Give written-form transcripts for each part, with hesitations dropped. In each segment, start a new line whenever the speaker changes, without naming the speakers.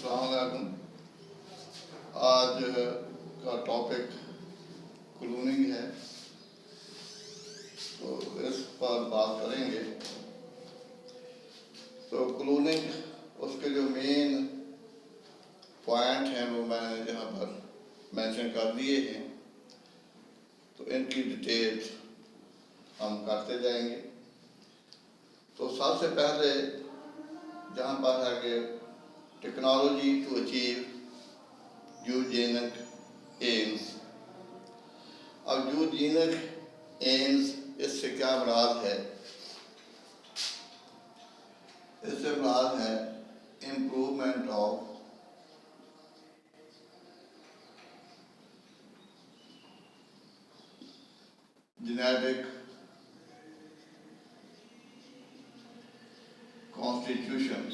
अस्सलाम वालेकुम। आज का टॉपिक क्लोनिंग है, तो इस पर बात करेंगे। तो क्लोनिंग उसके जो मेन पॉइंट हैं वो मैंने यहाँ पर मेंशन कर दिए हैं, तो इनकी डिटेल्स हम करते जाएंगे। तो सबसे पहले जहाँ पर है कि technology to achieve eugenic aims. अब यूजेनिक एम्स इससे क्या मुराद है? इससे मुराद है improvement of genetic constitution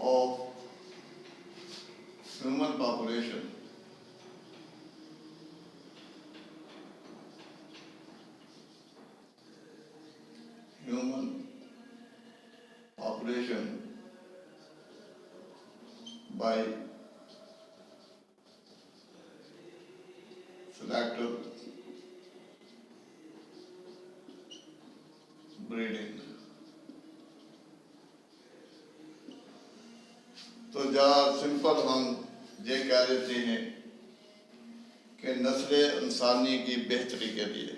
of human population by selective breeding। तो जहाँ सिंपल हम ये कह देते हैं कि नस्ल इंसानी की बेहतरी के लिए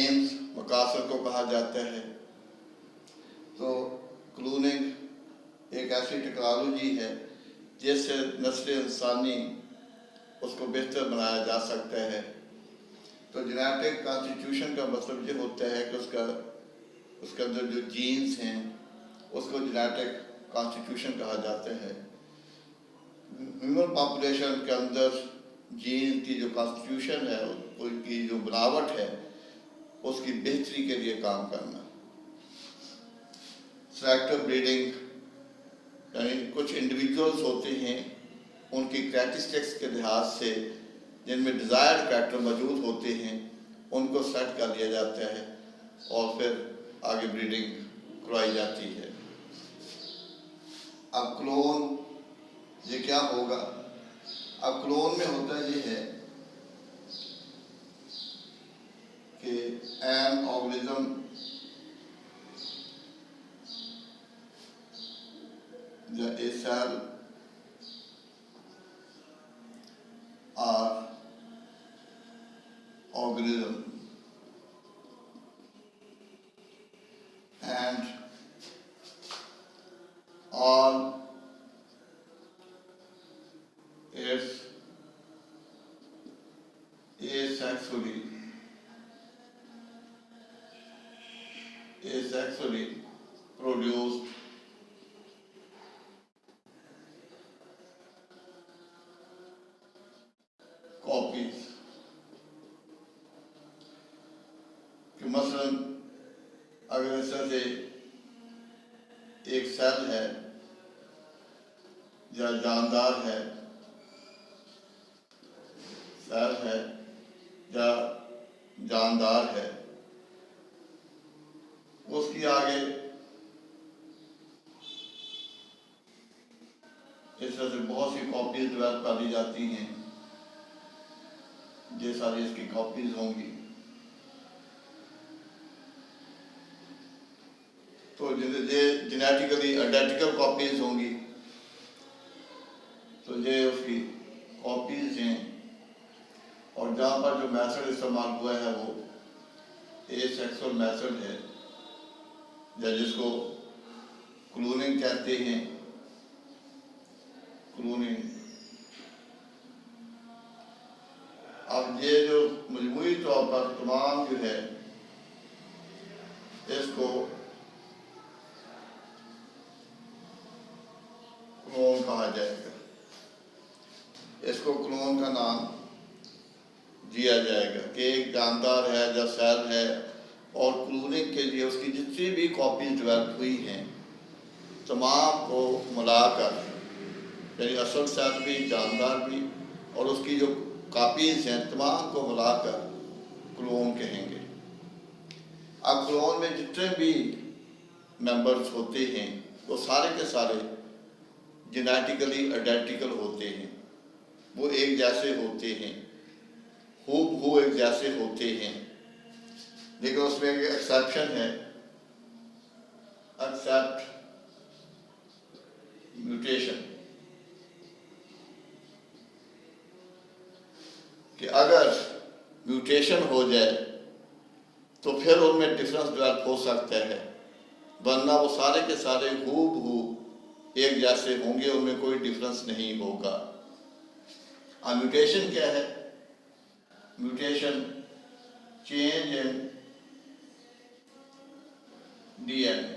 एम्स मकासद को कहा जाता है। तो क्लोनिंग एक ऐसी टेक्नोलॉजी है जिससे नस्ल इंसानी उसको बेहतर बनाया जा सकता है। तो जेनेटिक कॉन्स्टिट्यूशन का मतलब ये होता है कि उसके अंदर जो जीन्स हैं उसको जेनेटिक कॉन्स्टिट्यूशन कहा जाता है। ह्यूमन पॉपुलेशन के अंदर जीन की जो कॉन्स्टिट्यूशन है, उसकी जो बनावट है, उसकी बेहतरी के लिए काम करना। सेलेक्टिव ब्रीडिंग यानी कुछ इंडिविजुअल्स होते हैं, उनकी कैरेक्टरिस्टिक्स के लिहाज से जिनमें डिज़ायर्ड कैरेक्टर मौजूद होते हैं उनको सेट कर लिया जाता है और फिर आगे ब्रीडिंग करवाई जाती है। अब क्लोन ये क्या होगा? अब क्लोन में होता ये है कि एन ऑर्गेनिज्म या ए cell or organism and all its asexually produced copies। कि मसलन अगर इस तरह से एक सेल है या जानदार है, सेल है या जानदार है, उसकी आगे इस तरह से बहुत सी कॉपीज डेवलप कर दी जाती हैं। ये सारी इसकी कॉपीज होंगी। तो ये जेनेटिकली आइडेंटिकल कॉपीज होंगी, तो ये उसकी कॉपीज हैं। और जहाँ पर जो मेथड इस्तेमाल हुआ है वो एसेक्सुअल मेथड है, या जिसको क्लोनिंग कहते हैं। क्लोनिंग अब ये जो मजमूई तौर पर तमाम जो है इसको क्लोन कहा जाएगा। इसको क्लोन का नाम दिया जाएगा कि एक जानदार है या सेल है और क्लोनिंग के लिए उसकी जितनी भी कॉपीज डेवलप हुई हैं तमाम को मिलाकर, यानी असल सेल भी, जानदार भी और उसकी जो कॉपीज हैं तमाम को मिलाकर क्लोन कहेंगे। अब क्लोन में जितने भी मेंबर्स होते हैं वो सारे के सारे जेनेटिकली आइडेंटिकल होते हैं, वो एक जैसे होते हैं, हूबहू एक जैसे होते हैं। लेकिन उसमें एक एक्सेप्शन है, एक्सेप्ट म्यूटेशन, कि अगर म्यूटेशन हो जाए तो फिर उनमें डिफरेंस डेवलप हो सकता है, वरना वो सारे के सारे हूबहू एक जैसे होंगे, उनमें कोई डिफरेंस नहीं होगा। अब म्यूटेशन क्या है? म्यूटेशन चेंज इन डीएनए,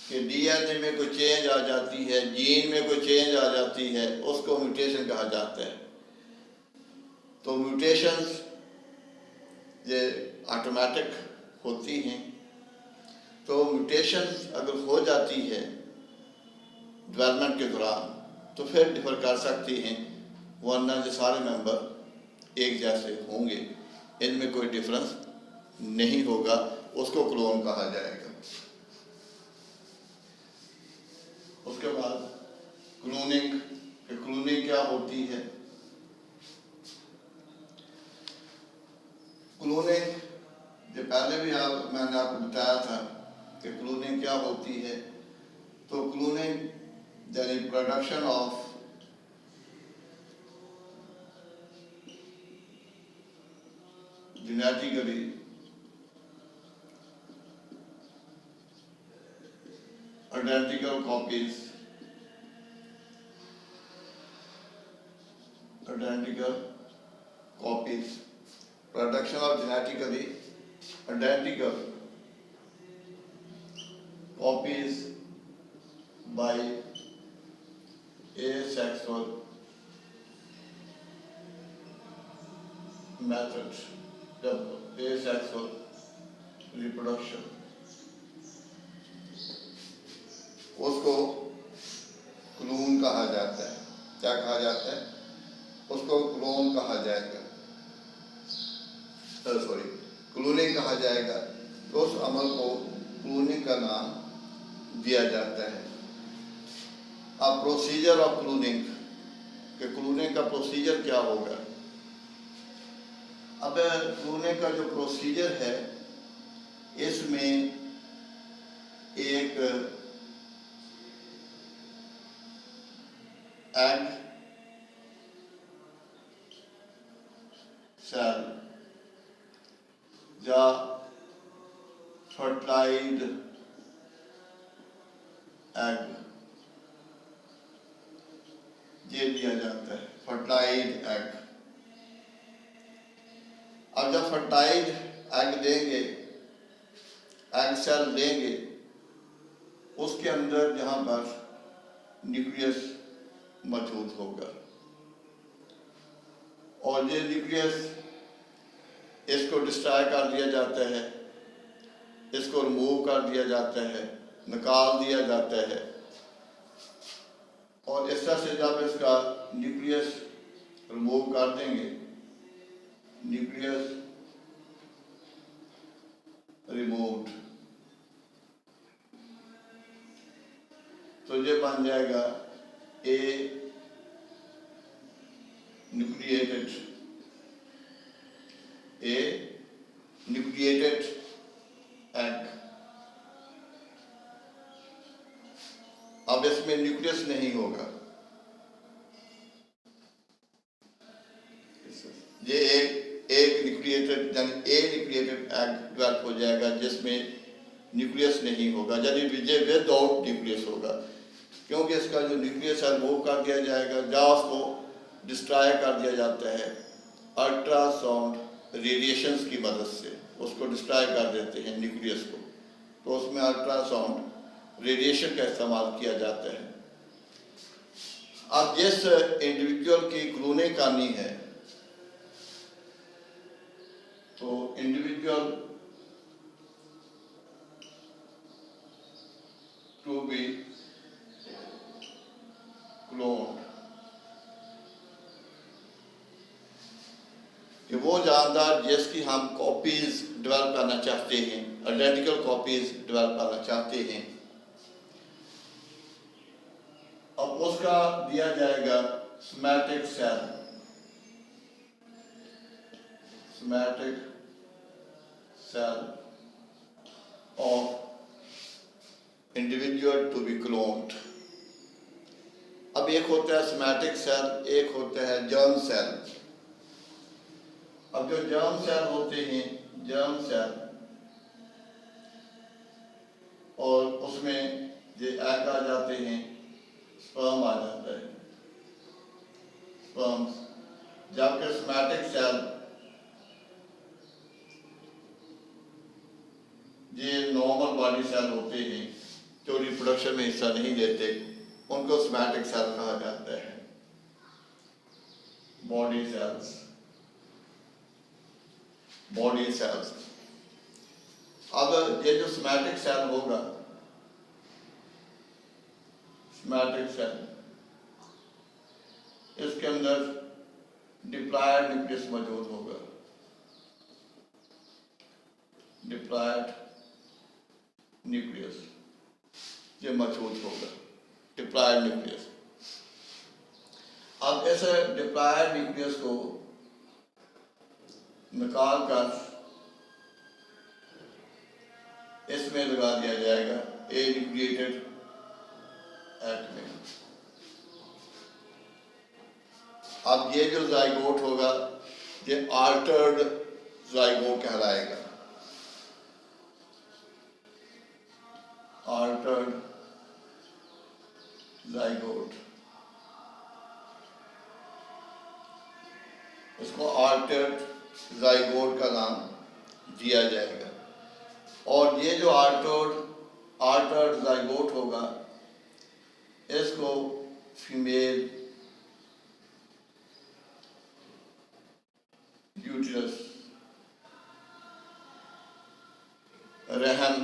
कि डीएनए में कोई चेंज आ जाती है, जीन में कोई चेंज आ जाती है, उसको म्यूटेशन कहा जाता है। तो म्यूटेशंस ये ऑटोमेटिक होती हैं। तो म्यूटेशंस अगर हो जाती है डेवलपमेंट के दौरान तो फिर डिफर कर सकती हैं, वरना ये सारे मेंबर एक जैसे होंगे, इनमें कोई डिफरेंस नहीं होगा, उसको क्लोन कहा जाएगा। उसके बाद क्लोनिंग, क्लोनिंग क्या होती है? क्लोनिंग जो पहले भी मैंने आपको बताया था कि क्लोनिंग क्या होती है। तो क्लोनिंग यानी production of genetically identical copies, production of genetically identical copies by asexual methods, the asexual reproduction, उसको क्लोन कहा जाता है। क्या कहा जाता है? उसको क्लोन कहा जाएगा, सॉरी क्लोनिंग कहा जाएगा। तो उस अमल को क्लोनिंग का नाम दिया जाता है। अब प्रोसीजर ऑफ क्लोनिंग, कि क्लोनिंग का प्रोसीजर क्या होगा? अब क्लोनिंग का जो प्रोसीजर है, इसमें एक एग सेल या फर्टिलाइज्ड एग ये दिया जाता है, फर्टिलाइज्ड एग। अब जब फर्टिलाइज्ड एग देंगे, एग सेल देंगे, उसके अंदर जहाँ पर न्यूक्लियस मौजूद होगा, और ये न्यूक्लियस इसको डिस्ट्रॉय कर दिया जाता है, इसको रिमूव कर दिया जाता है, निकाल दिया जाता है। और इस तरह से जब इसका न्यूक्लियस रिमूव कर देंगे, न्यूक्लियस रिमूव्ड, तो ये बन जाएगा ए न्यूक्लिएटेड एग। अब इसमें न्यूक्लियस नहीं होगा, ये एक न्यूक्लिएटेड यानी ए न्यूक्लिएटेड एग डेवलप हो जाएगा, जिसमें न्यूक्लियस नहीं होगा, यानी ये विदाउट न्यूक्लियस होगा, क्योंकि इसका जो न्यूक्लियस है वो कर दिया जाएगा, या उसको डिस्ट्रॉय कर दिया जाता है अल्ट्रासाउंड रेडिएशंस की मदद से, उसको डिस्ट्रॉय कर देते हैं न्यूक्लियस को। तो उसमें अल्ट्रासाउंड रेडिएशन का इस्तेमाल किया जाता है। अब जिस इंडिविजुअल की क्लोनिंग करनी है, तो इंडिविजुअल टू बी क्लोन्ड कि वो जानदार जिसकी हम कॉपीज़ डेवलप करना चाहते हैं, आइडेंटिकल कॉपीज़ डेवलप करना चाहते हैं, अब उसका दिया जाएगा somatic cell, somatic cell of individual to be cloned. अब एक होता है सोमैटिक सेल, एक होता है जर्म सेल। अब जो जर्म सेल होते हैं, जर्म सेल, और उसमें जो एग आ जाते हैं, स्पर्म आ जाता है, स्पर्म। जबकि सोमैटिक सेल ये नॉर्मल बॉडी सेल होते हैं जो रिप्रोडक्शन में हिस्सा नहीं लेते, उनको सोमैटिक सेल कहा जाता है, बॉडी सेल्स, बॉडी सेल्स। अब ये जो सोमैटिक सेल होगा, सोमैटिक सेल, इसके अंदर डिप्लॉयड न्यूक्लियस मौजूद होगा, डिप्लॉयड न्यूक्लियस ये मौजूद होगा, डिप्लॉयड न्यूक्लियस। अब ऐसे डिप्लॉयड न्यूक्लियस को निकाल कर इसमें लगा दिया जाएगा ए न्यूक्लिएटेड एग में। अब ये जो जाइगोट होगा ये आल्टर्ड जाइगोट कहलाएगा, आल्टर्ड जाइगोट। इसको आल्टर्ड जाइगोट का नाम दिया जाएगा। और ये जो आल्टर्ड जाइगोट होगा, इसको फीमेल यूट्रस, रहम,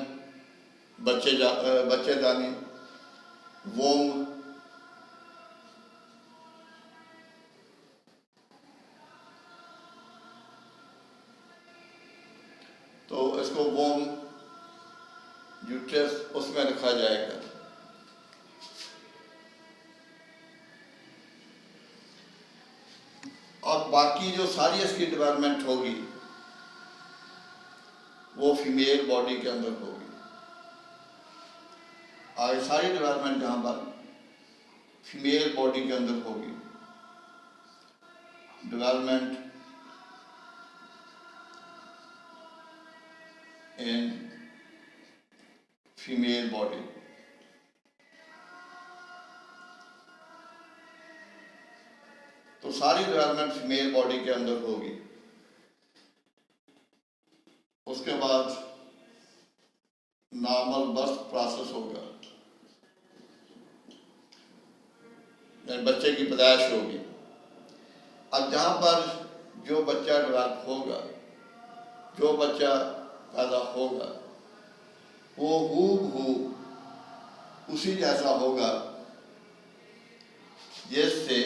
बच्चेदानी, वोम, तो इसको वोम यूट्रस उसमें रखा जाएगा। और बाकी जो सारी इसकी डेवलपमेंट होगी वो फीमेल बॉडी के अंदर होगी। और सारी डेवलपमेंट जहाँ पर फीमेल बॉडी के अंदर होगी, डेवलपमेंट इन फीमेल बॉडी। तो सारी डेवलपमेंट फीमेल बॉडी के अंदर होगी। उसके बाद नॉर्मल बर्थ प्रोसेस होगा, बच्चे की पैदाइश होगी। अब जहाँ पर जो बच्चा डेवलप होगा, जो बच्चा पैदा होगा, वो हूबहू उसी जैसा होगा जैसे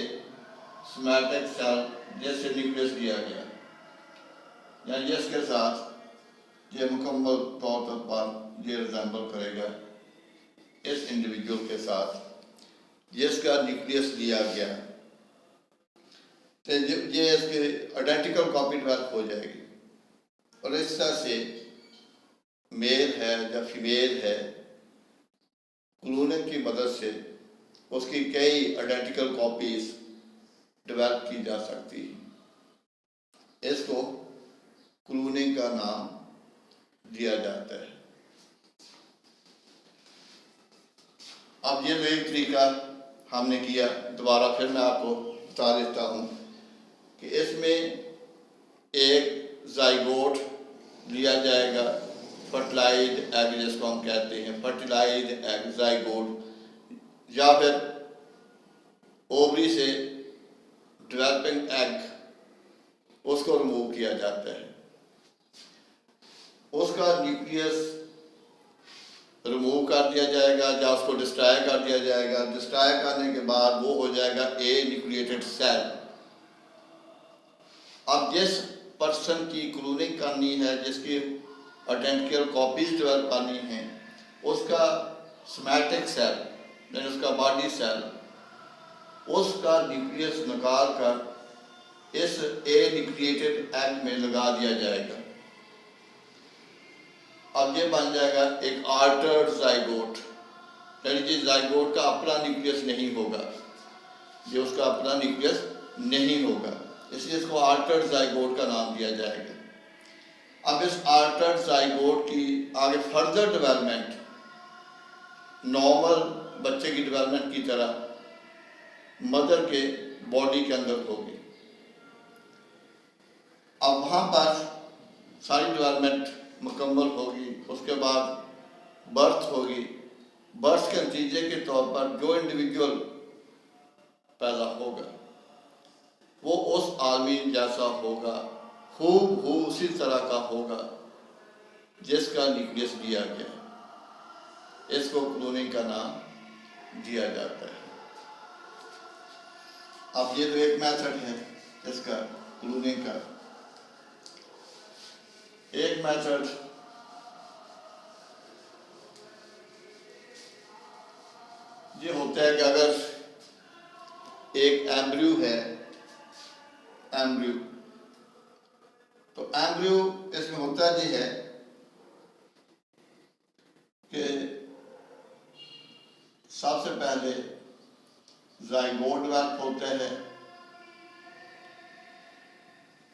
सोमैटिक सेल, जैसे न्यूक्लियस दिया गया, या जिसके साथ ये मुकम्मल तौर पर ये रिजेंबल करेगा इस इंडिविजुअल के साथ जिसका न्यूक्लियस लिया गया, तो ये इसके आइडेंटिकल कॉपी डेवलप हो जाएगी। और इस तरह से मेल है या फीमेल है, क्लोनिंग की मदद से उसकी कई आइडेंटिकल कॉपीज डेवलप की जा सकती है। इसको क्लोनिंग का नाम दिया जाता है। अब ये जो एक तरीका हमने किया, दोबारा फिर मैं आपको बता देता हूँ कि इसमें एक जाइगोट लिया जाएगा, फर्टिलाइज्ड एग जिसको हम कहते हैं, फर्टिलाइज्ड एग, जाइगोट, या फिर ओवरी से डेवलपिंग एग उसको रिमूव किया जाता है। उसका न्यूक्लियस रिमूव कर दिया जाएगा या उसको डिस्ट्रॉय कर दिया जाएगा। डिस्ट्रॉय करने के बाद वो हो जाएगा ए न्यूक्लिएटेड सेल। अब जिस पर्सन की क्लोनिंग करनी है, जिसकी आइडेंटिकल कॉपीज डेवलप करनी है, उसका सोमैटिक सेल यानी उसका बॉडी सेल, उसका न्यूक्लियस निकाल कर इस ए न्यूक्लिएटेड एग में लगा दिया जाएगा। अब ये बन जाएगा एक आल्टर्ड जाइगोट, यानी कि जाइगोट का अपना न्यूक्लियस नहीं होगा, ये उसका अपना न्यूक्लियस नहीं होगा, इसलिए इसको आल्टर्ड जाइगोट का नाम दिया जाएगा। अब इस आल्टर्ड जाइगोट की आगे फर्दर डेवलपमेंट नॉर्मल बच्चे की डेवलपमेंट की तरह मदर के बॉडी के अंदर होगी। अब वहाँ पर सारी डेवलपमेंट मुकम्मल होगी, उसके बाद बर्थ होगी। बर्थ के नतीजे के तौर पर जो इंडिविजुअल पैदा होगा वो उस आदमी जैसा होगा, हूबहू उसी तरह का होगा जिसका न्यूक्लियस दिया गया। इसको क्लोनिंग का नाम दिया जाता है। अब ये तो एक मेथड है इसका क्लोनिंग का। एक मेथड ये होता है कि अगर एक एम्ब्रियो है, एम्ब्रियो, तो एम्ब्रियो इसमें होता ये है कि सबसे पहले जाइगोट डेवलप होता है,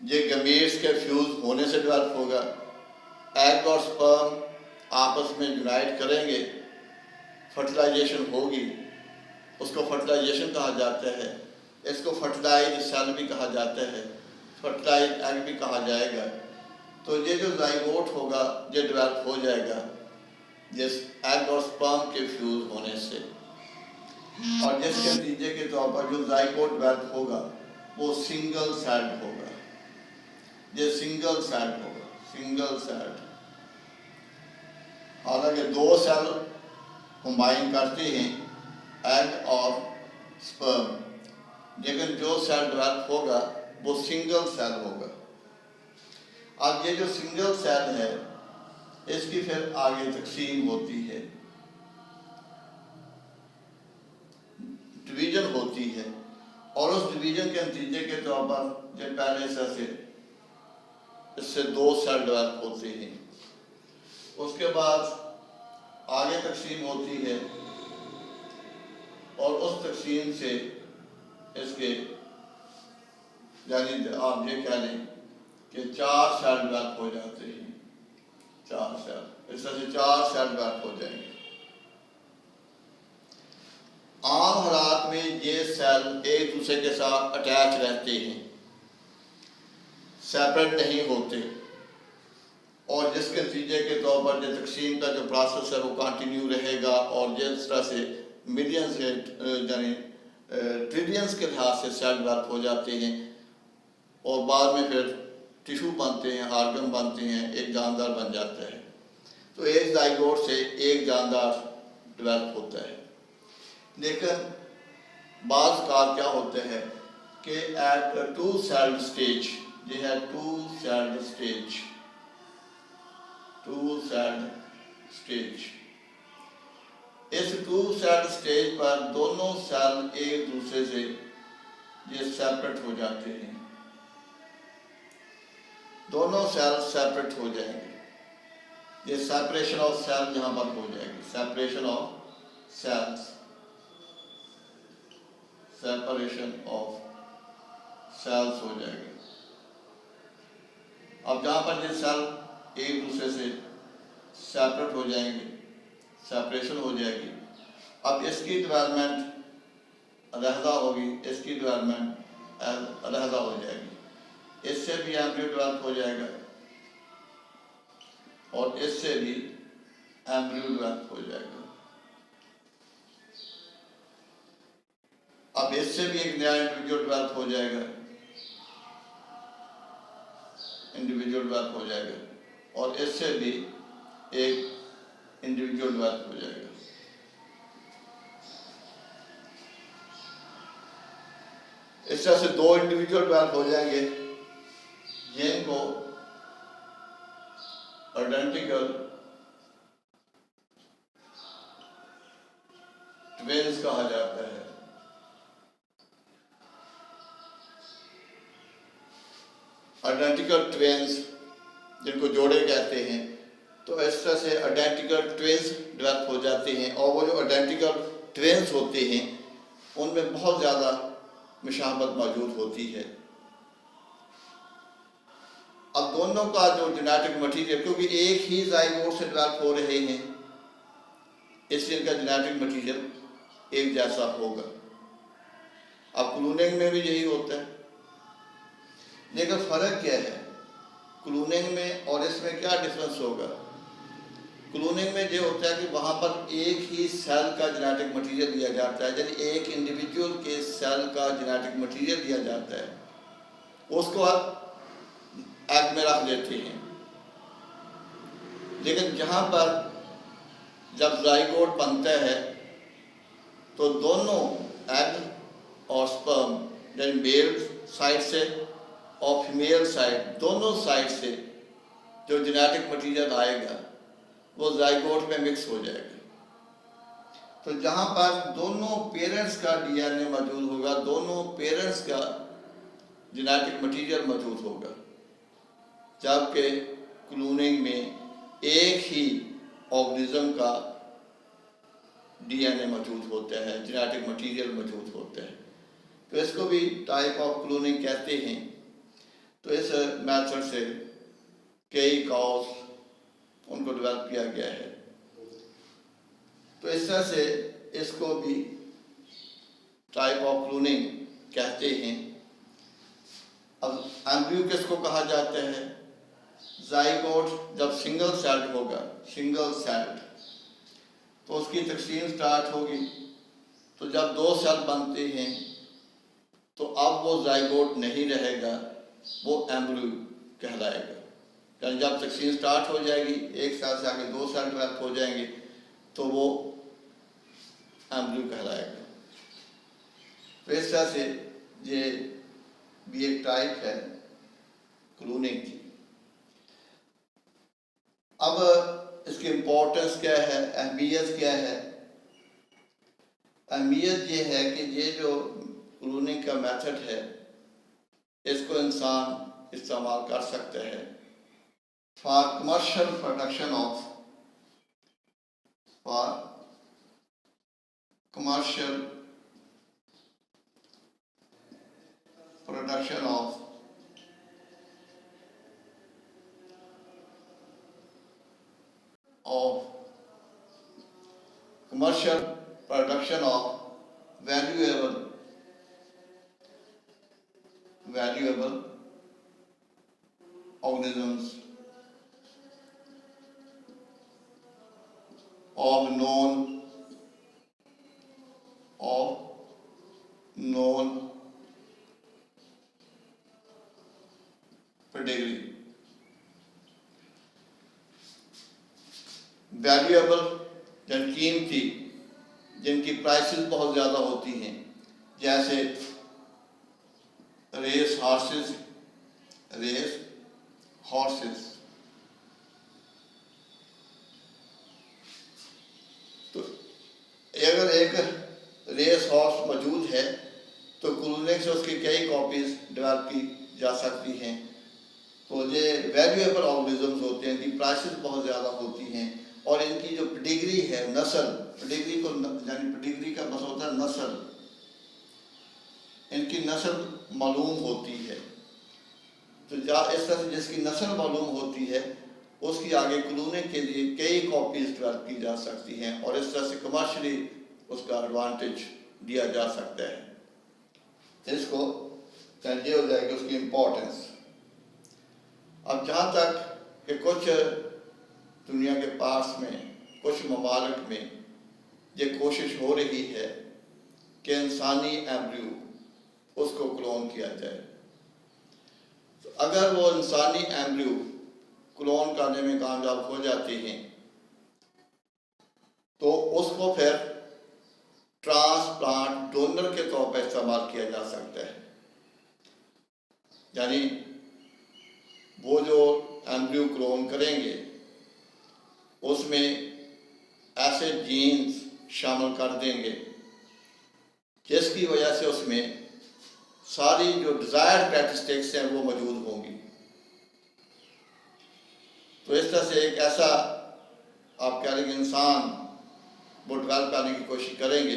ये गमीट्स के फ्यूज होने से डेवलप होगा। एग और स्पर्म आपस में यूनाइट करेंगे, फर्टिलाइजेशन होगी, उसको फर्टिलाइजेशन कहा जाता है। इसको फर्टिलाइज सेल भी कहा जाता है, फर्टिलाइज एग भी कहा जाएगा। तो ये जो जाइगोट होगा ये डेवलप हो जाएगा जिस एग और स्पर्म के फ्यूज होने से, और जिसके नतीजे के तौर पर जो जाइगोट डेवलप होगा वो सिंगल सेल्ड होगा। ये सिंगल सेल्ड होगा, सिंगल सेल्ड। हालांकि दो सेल कंबाइन करते हैं एग और स्पर्म, लेकिन जो सेल डेवलप होगा वो सिंगल सेल होगा। अब ये जो सिंगल सेल है इसकी फिर आगे तकसीम होती है, डिवीजन होती है, और उस डिवीजन के नतीजे के तौर पर जब पहले से इससे दो सेल डेवलप होते हैं, उसके बाद आगे तकसीम होती है, और उस तकसीम से इसके यानी आप ये कह लें कि 4 सेल डेवलप हो जाते हैं। 4 सेल, इस तरह से 4 सेल डेवलप हो जाएंगे। आम हालात में ये सेल एक दूसरे के साथ अटैच रहते हैं, सेपरेट नहीं होते, और जिसके नतीजे के तौर पर जो तकसीम का जो प्रोसेस है वो कंटिन्यू रहेगा, और जिस तरह से मिलियंस यानी ट्रिलियंस के लिहाज से सेल डेवलप हो जाते हैं, और बाद में फिर टिश्यू बनते हैं, ऑर्गन बनते हैं, एक जानदार बन जाता है। तो एक जाइगोट से एक जानदार डेवलप होता है। लेकिन बाज़ कार क्या होते हैं कि एट 2 सेल्ड स्टेज, ये है 2 सेल्ड स्टेज, 2 सेल्ड स्टेज, इस 2 सेल्ड स्टेज पर दोनों सेल एक दूसरे से ये सेपरेट हो जाते हैं, दोनों सेल सेपरेट हो जाएंगे। ये सेपरेशन ऑफ सेल यहाँ पर हो जाएगी, separation of cells, separation of cells हो जाएगी। अब जहाँ पर ये सेल एक दूसरे से सेपरेट हो जाएंगे, सेपरेशन हो जाएगी, अब इसकी डेवलपमेंट अलहदा होगी, इसकी डेवलपमेंट अलहदा हो जाएगी। इससे भी एम्ब्रियो डेवलप हो जाएगा और इससे भी एम्ब्रियो डेवलप हो जाएगा। अब इससे भी एक नया इंडिविजुअल डेवलप हो जाएगा, इंडिविजुअल डेवलप हो जाएगा, और इससे भी एक इंडिविजुअल डेवलप हो जाएगा। इस तरह से 2 इंडिविजुअल डेवलप हो जाएंगे, जिनको आइडेंटिकल ट्विंस कहा जाता है। आइडेंटिकल ट्विंस जिनको जोड़े कहते हैं, तो इस तरह से आइडेंटिकल ट्विंस डेवलप हो जाते हैं। और वो जो आइडेंटिकल ट्विंस होते हैं उनमें बहुत ज़्यादा मुशाबहत मौजूद होती है। अब दोनों का जो जेनेटिक मटीरियल, क्योंकि एक ही जाइगोट से डेवलप हो रहे हैं, इसलिए इनका जेनेटिक मटीरियल एक जैसा होगा। अब क्लोनिंग में भी यही होता है, लेकिन फ़र्क क्या है क्लोनिंग में और इसमें? क्या डिफरेंस होगा? क्लोनिंग में ये होता है कि वहाँ पर एक ही सेल का जेनेटिक मटीरियल दिया जाता है, यानी एक इंडिविजुअल के सेल का जेनेटिक मटीरियल दिया जाता है, उसको आप एग में रख देते हैं। लेकिन जहाँ पर जब जाइगोट बनता है तो दोनों एग और स्पर्म, यानी मेल साइड से और फीमेल साइड, दोनों साइड से जो जेनेटिक मटीरियल आएगा वो जाइगोट में मिक्स हो जाएगा। तो जहाँ पर दोनों पेरेंट्स का डीएनए मौजूद होगा, दोनों पेरेंट्स का जेनेटिक मटीरियल मौजूद होगा, जबकि क्लोनिंग में एक ही ऑर्गेनिज्म का डीएनए मौजूद होता है, जेनेटिक मटीरियल मौजूद होता है। तो इसको भी टाइप ऑफ क्लोनिंग कहते हैं। तो इस मेथड से कई काउस उनको डेवलप किया गया है। तो इस तरह से इसको भी टाइप ऑफ क्लोनिंग कहते हैं। अब एम्ब्रियो किसको कहा जाता है? जाइगोट जब सिंगल सेल्ड होगा, सिंगल सेल्ड, तो उसकी तकसीम स्टार्ट होगी। तो जब दो सेल बनते हैं तो अब वो जाइगोट नहीं रहेगा, वो एम्ब्रियो कहलाएगा। यानी जब तकसीम स्टार्ट हो जाएगी, एक सेल से आगे दो सेल डेवलप हो जाएंगे, तो वो एम्ब्रियो कहलाएगा। तो इस तरह से ये भी एक टाइप है क्लोनिंग की। अब इसकी इम्पोर्टेंस क्या है, अहमियत क्या है? अहमियत ये है कि ये जो क्लोनिंग का मेथड है इसको इंसान इस्तेमाल कर सकते हैं for commercial production of, for commercial production of commercial production of valuable organisms of known pedigree। Valuable यानी कीमती, जिनकी प्राइसेस बहुत ज़्यादा होती हैं, जैसे रेस हॉर्सेस। तो अगर एक रेस हॉर्स मौजूद है तो क्लोनिंग से उसकी कई कॉपीज डेवलप की जा सकती हैं। तो ये वैल्यूएबल ऑर्गेनिजम्स होते हैं, इनकी प्राइसेस बहुत ज़्यादा होती हैं और इनकी जो पेडिग्री है, नस्ल, पेडिग्री को यानी पेडिग्री का मतलब होता है नस्ल, इनकी नस्ल मालूम होती है। तो इस तरह से जिसकी नस्ल मालूम होती है उसकी आगे क्लोनिंग के लिए कई कॉपीज डेवलप की जा सकती हैं और इस तरह से कमर्शियली उसका एडवांटेज दिया जा सकता है। इसको ये हो जाएगी उसकी इम्पोर्टेंस। अब जहाँ तक कि कुछ दुनिया के पास में, कुछ ममालिक में ये कोशिश हो रही है कि इंसानी एम्ब्रियो उसको क्लोन किया जाए। तो अगर वो इंसानी एम्ब्रियो क्लोन करने में कामयाब हो जाती हैं तो उसको फिर ट्रांसप्लांट डोनर के तौर पर इस्तेमाल किया जा सकता है। यानी वो जो एम्ब्रियो क्लोन करेंगे उसमें ऐसे जीन्स शामिल कर देंगे जिसकी वजह से उसमें सारी जो डिज़ायर्ड कैरेक्टरिस्टिक्स हैं वो मौजूद होंगी। तो इस तरह से एक ऐसा आप कह लेंगे इंसान वो डेवलप करने की कोशिश करेंगे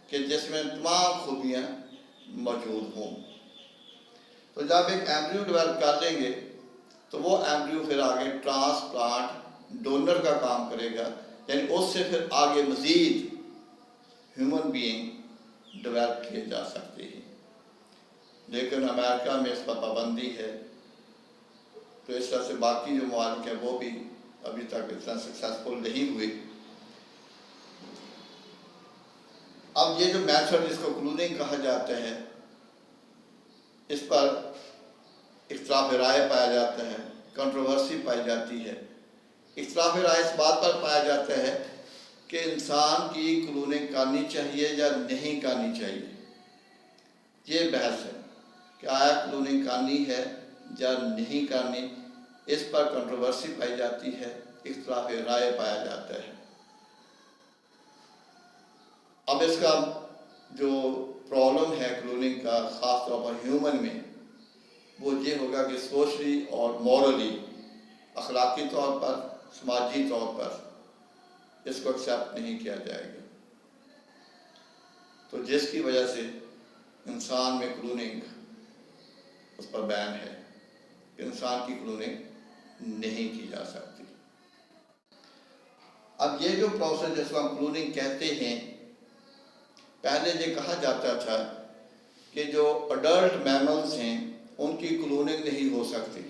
कि जिसमें तमाम खूबियाँ मौजूद हों। तो जब एक एम्ब्रियो डेवलप कर लेंगे तो वो एम्ब्रियो फिर आगे ट्रांसप्लांट डोनर का काम करेगा, यानी उससे फिर आगे मज़ीद ह्यूमन बीइंग डेवलप किए जा सकते हैं। लेकिन अमेरिका में इस पर पाबंदी है, तो इस तरह से बाकी जो मुमालिक हैं वो भी अभी तक इतना सक्सेसफुल नहीं हुए। अब ये जो मेथड जिसको क्लोनिंग कहा जाता है, इस पर इख्तिलाफ राय पाया जाता है, कंट्रोवर्सी पाई जाती है। इख्तिलाफ राय इस बात पर पाया जाता है कि इंसान की क्लोनिंग करनी चाहिए या नहीं करनी चाहिए। ये बहस है कि आया क्लोनिंग करनी है या नहीं करनी, इस पर कंट्रोवर्सी पाई जाती है, इख्तिलाफ राय पाया जाता है। अब इसका जो प्रॉब्लम है क्लोनिंग का ख़ास तौर पर ह्यूमन में, वो ये होगा कि सोशली और मॉरली, अखलाकी तौर पर, समाजी तौर पर इसको एक्सेप्ट नहीं किया जाएगा। तो जिसकी वजह से इंसान में क्लोनिंग उस पर बैन है, इंसान की क्लोनिंग नहीं की जा सकती। अब ये जो प्रोसेस जिसको हम क्लोनिंग कहते हैं, पहले ये कहा जाता था कि जो अडल्ट मैमल्स हैं उनकी क्लोनिंग नहीं हो सकती,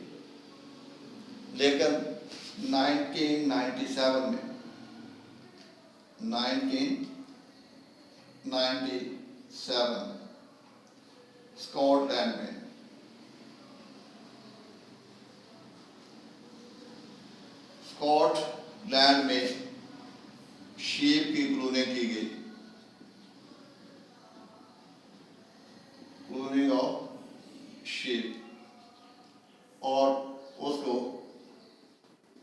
लेकिन 1997 में 1997 स्कॉटलैंड में शीप की क्लोनिंग की गई, क्लोनिंग ऑफ शीप, और उसको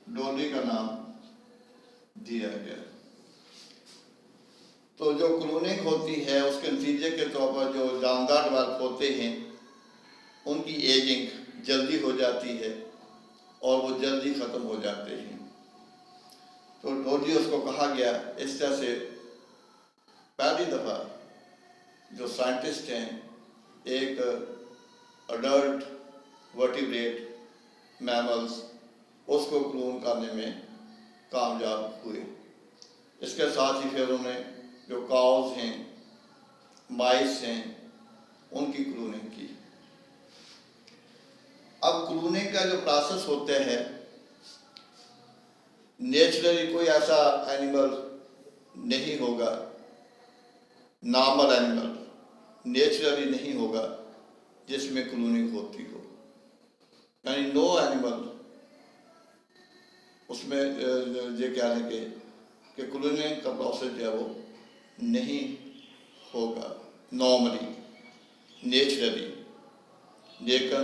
डॉली का नाम दिया गया। तो जो क्लोनिंग होती है उसके नतीजे के तौर पर जो जानदार डेवलप होते हैं उनकी एजिंग जल्दी हो जाती है और वो जल्दी ख़त्म हो जाते हैं। तो डॉली उसको कहा गया। इस तरह से पहली दफ़ा जो साइंटिस्ट हैं एक अडल्ट वर्टिब्रेट मैमल्स उसको क्लोन करने में कामयाब हुए। इसके साथ ही फिर उन्हें जो काउज हैं, माइस हैं, उनकी क्लोनिंग की। अब क्लोनिंग का जो प्रोसेस होता है, नेचुरली कोई ऐसा एनिमल नहीं होगा, नॉर्मल एनिमल नेचुरली नहीं होगा जिसमें क्लोनिंग होती हो, यानी नो एनिमल उसमें ये कह लें कि क्लोनिंग का प्रोसेस जो है वो नहीं होगा नॉर्मली, नेचुरली। लेकिन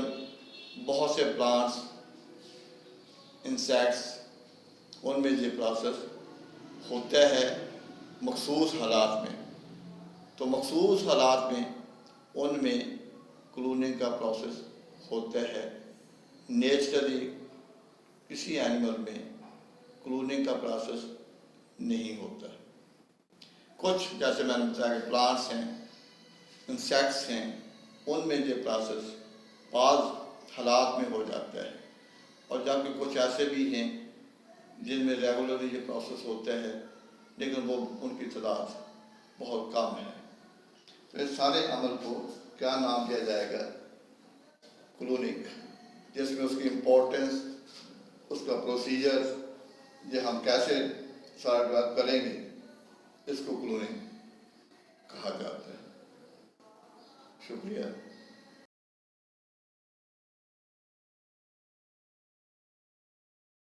बहुत से प्लांट्स, इंसेक्ट्स, उनमें ये प्रोसेस होता है मखसूस हालात में। तो मखसूस हालात में उनमें क्लोनिंग का प्रोसेस होता है। नेचुरली किसी एनिमल में क्लोनिंग का प्रोसेस नहीं होता। कुछ जैसे मैंने बताया कि प्लांट्स हैं, इंसेक्ट्स हैं, उनमें ये प्रोसेस बाज़ हालात में हो जाता है, और जबकि कुछ ऐसे भी हैं जिनमें रेगुलरली ये प्रोसेस होता है, लेकिन वो उनकी तादाद बहुत कम है। तो इस सारे अमल को क्या नाम दिया जाएगा? क्लोनिंग, जिसमें उसकी इम्पोर्टेंस, उसका प्रोसीजर, ये हम कैसे सारा डेवलप करेंगे, इसको क्लोनिंग कहा जाता है। शुक्रिया।